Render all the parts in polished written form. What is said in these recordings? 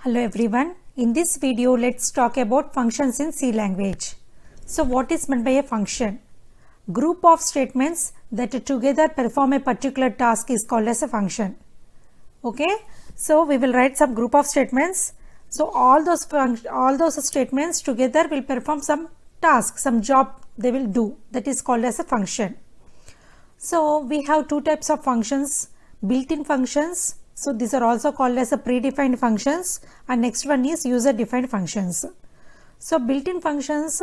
Hello everyone. In this video, let's talk about functions in C language. So what is meant by a function? Group of statements that together perform a particular task is called as a function. Okay. So we will write some group of statements. So all those statements together will perform some task, some job they will do. That is called as a function. So we have two types of functions, built-in functions. So these are also called as a predefined functions, and next one is user defined functions. So built-in functions,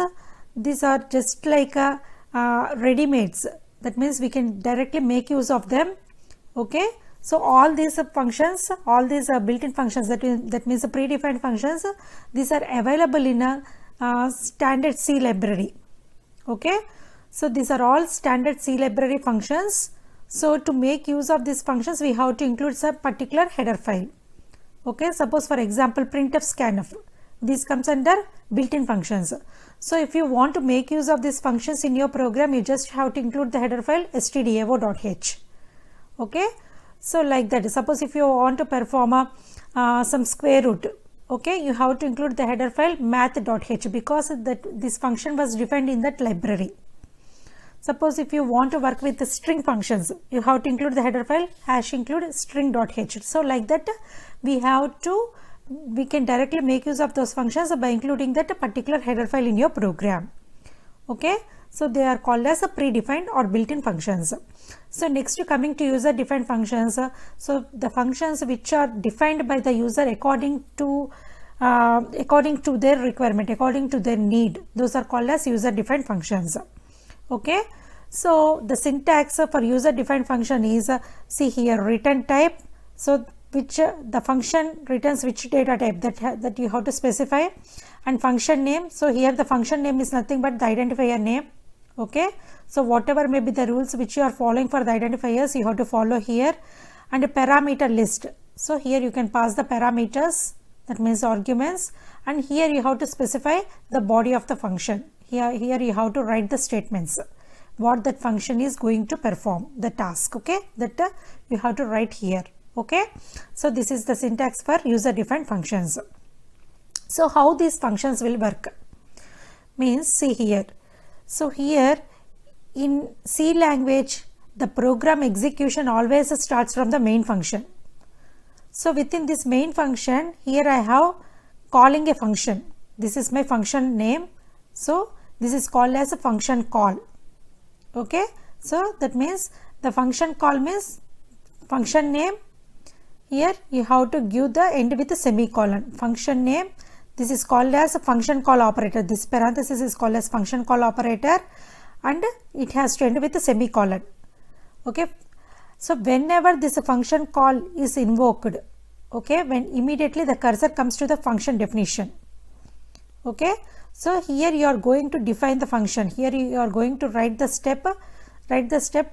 these are just like ready-mades. That means we can directly make use of them. Okay. So all these functions, all these built-in functions, that means the predefined functions, these are available in a standard C library. Okay. So these are all standard C library functions. So to make use of these functions, we have to include some particular header file. Okay, suppose for example printf scanf, this comes under built-in functions. So if you want to make use of these functions in your program, you just have to include the header file stdio.h. Okay, so like that, suppose if you want to perform some square root, okay, you have to include the header file math.h because this function was defined in that library. Suppose if you want to work with the string functions, you have to include the header file #include string.h. So like that, we can directly make use of those functions by including that particular header file in your program. Okay, so they are called as a predefined or built-in functions. So next, coming to user defined functions. So the functions which are defined by the user according to their requirement, according to their need, those are called as user defined functions. Okay, so the syntax for user defined function is see here, return type. So which the function returns which data type that you have to specify, and function name. So here the function name is nothing but the identifier name. Okay, so whatever may be the rules which you are following for the identifiers, you have to follow here. And a parameter list. So here you can pass the parameters, that means arguments, and here you have to specify the body of the function. Here you have to write the statements, what that function is going to perform, the task. Okay, that you have to write here. Okay, so this is the syntax for user defined functions. So how these functions will work means, see here. So here in C language, the program execution always starts from the main function. So within this main function, here I have calling a function. This is my function name. So this is called as a function call. Okay, so that means the function call means function name. Here you have to give the end with a semicolon. Function name, this is called as a function call operator. This parenthesis is called as function call operator, and it has to end with a semicolon. Okay, so whenever this function call is invoked, okay, when immediately the cursor comes to the function definition. Okay, so here you are going to define the function. Here you are going to write the step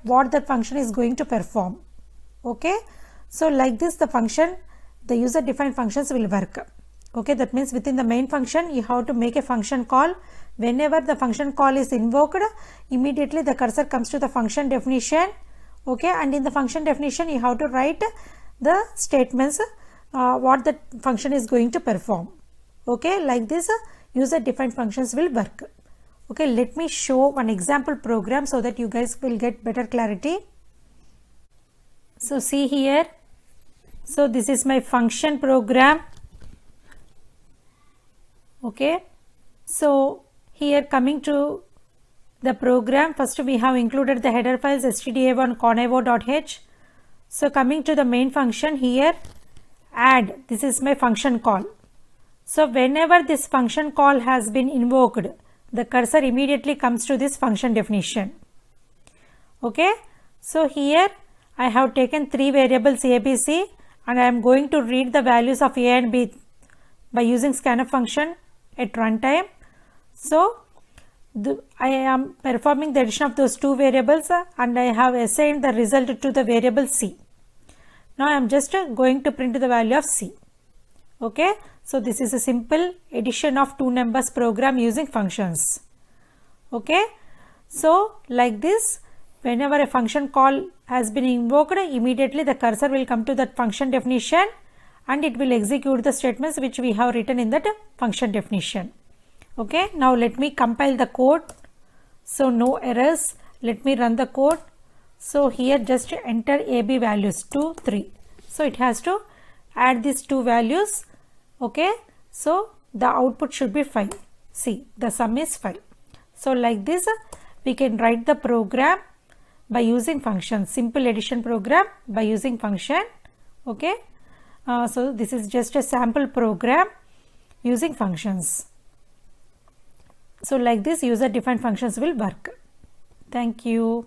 what the function is going to perform. Okay, so like this the function, the user defined functions will work. Okay, that means within the main function you have to make a function call. Whenever the function call is invoked, immediately the cursor comes to the function definition. Okay, and in the function definition you have to write the statements what the function is going to perform. Okay, like this user defined functions will work. Okay, let me show one example program so that you guys will get better clarity. So see here, so this is my function program. Okay, so here coming to the program, first we have included the header files stdio1 conio.h. So coming to the main function, here add, this is my function call. So whenever this function call has been invoked, the cursor immediately comes to this function definition. Okay, so here I have taken three variables a, b, c, and I am going to read the values of a and b by using scanf function at runtime. So I am performing the addition of those two variables and I have assigned the result to the variable c. Now I am just going to print the value of c. Okay, so this is a simple addition of two numbers program using functions. Okay, so like this, whenever a function call has been invoked, immediately the cursor will come to that function definition and it will execute the statements which we have written in that function definition. Okay, now let me compile the code. So no errors. Let me run the code. So here just enter AB values 2, 3. So it has to add these two values. Okay, so the output should be 5. See, the sum is 5. So like this we can write the program by using function, simple addition program by using function. Okay, so this is just a sample program using functions. So like this user defined functions will work. Thank you.